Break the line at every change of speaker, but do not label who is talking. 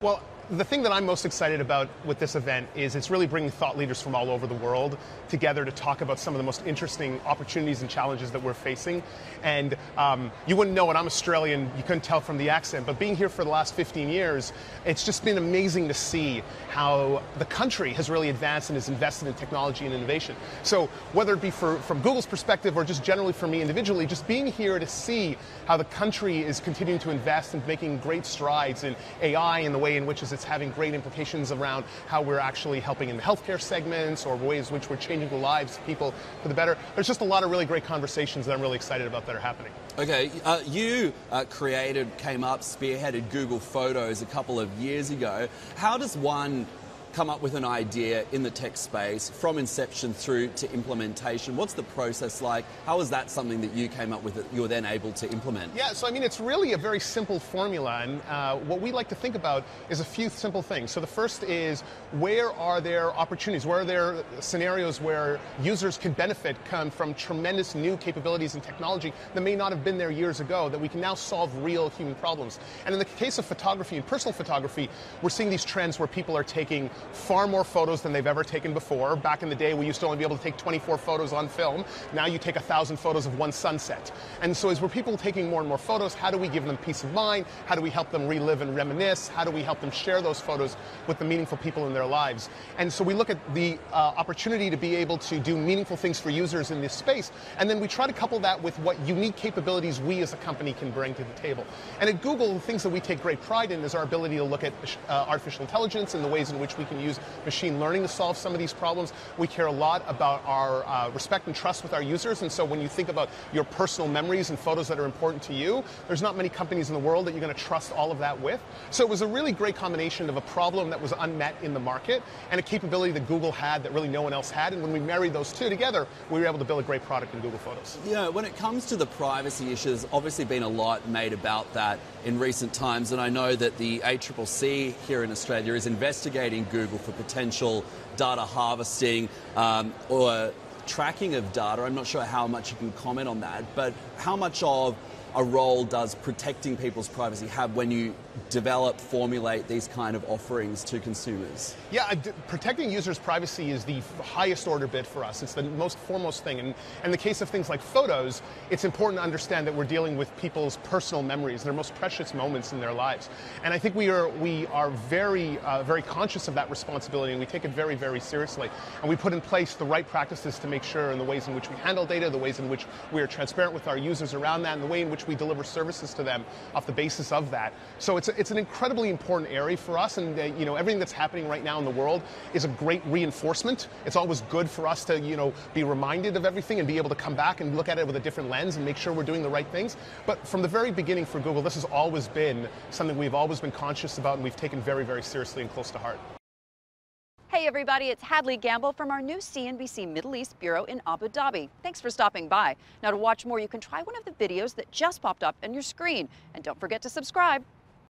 Well, the thing that I'm most excited about with this event is it's really bringing thought leaders from all over the world together to talk about some of the most interesting opportunities and challenges that we're facing. And you wouldn't know it, I'm Australian, you couldn't tell from the accent, but being here for the last 15 years, it's just been amazing to see how the country has really advanced and has invested in technology and innovation. So whether it be from Google's perspective or just generally for me individually, just being here to see how the country is continuing to invest and making great strides in AI and the way in which it's having great implications around how we're actually helping in the healthcare segments or ways in which we're changing the lives of people for the better. There's just a lot of really great conversations that I'm really excited about that are happening.
Okay, you came up, spearheaded Google Photos a couple of years ago. How does one come up with an idea in the tech space from inception through to implementation? What's the process like? How is that something that you came up with that you're then able to implement?
Yeah, so I mean, it's really a very simple formula, and what we like to think about is a few simple things. So the first is, where are there opportunities? Where are there scenarios where users can benefit from tremendous new capabilities and technology that may not have been there years ago, that we can now solve real human problems? And in the case of photography and personal photography, we're seeing these trends where people are taking far more photos than they've ever taken before. Back in the day, we used to only be able to take 24 photos on film. Now you take 1,000 photos of one sunset. And so as we're people taking more and more photos, how do we give them peace of mind? How do we help them relive and reminisce? How do we help them share those photos with the meaningful people in their lives? And so we look at the opportunity to be able to do meaningful things for users in this space, and then we try to couple that with what unique capabilities we as a company can bring to the table. And at Google, the things that we take great pride in is our ability to look at artificial intelligence and the ways in which we can use machine learning to solve some of these problems. We care a lot about our respect and trust with our users, and so when you think about your personal memories and photos that are important to you, there's not many companies in the world that you're going to trust all of that with. So it was a really great combination of a problem that was unmet in the market and a capability that Google had that really no one else had, and when we married those two together, we were able to build a great product in Google Photos.
Yeah, when it comes to the privacy issues, there's obviously been a lot made about that in recent times, and I know that the ACCC here in Australia is investigating Google for potential data harvesting or tracking of data. I'm not sure how much you can comment on that, but how much of a role does protecting people's privacy have when you formulate these kind of offerings to consumers?
Yeah, protecting users' privacy is the highest order bit for us. It's the most foremost thing. And in the case of things like photos, it's important to understand that we're dealing with people's personal memories, their most precious moments in their lives. And I think we are very, very conscious of that responsibility, and we take it very, very seriously. And we put in place the right practices to make sure in the ways in which we handle data, the ways in which we are transparent with our users around that, and the way in which we deliver services to them off the basis of that. So it's an incredibly important area for us, and everything that's happening right now in the world is a great reinforcement. It's always good for us to be reminded of everything and be able to come back and look at it with a different lens and make sure we're doing the right things. But from the very beginning for Google, this has always been something we've always been conscious about and we've taken very, very seriously and close to heart.
Hey everybody, it's Hadley Gamble from our new CNBC Middle East Bureau in Abu Dhabi. Thanks for stopping by. Now to watch more, you can try one of the videos that just popped up on your screen. And don't forget to subscribe.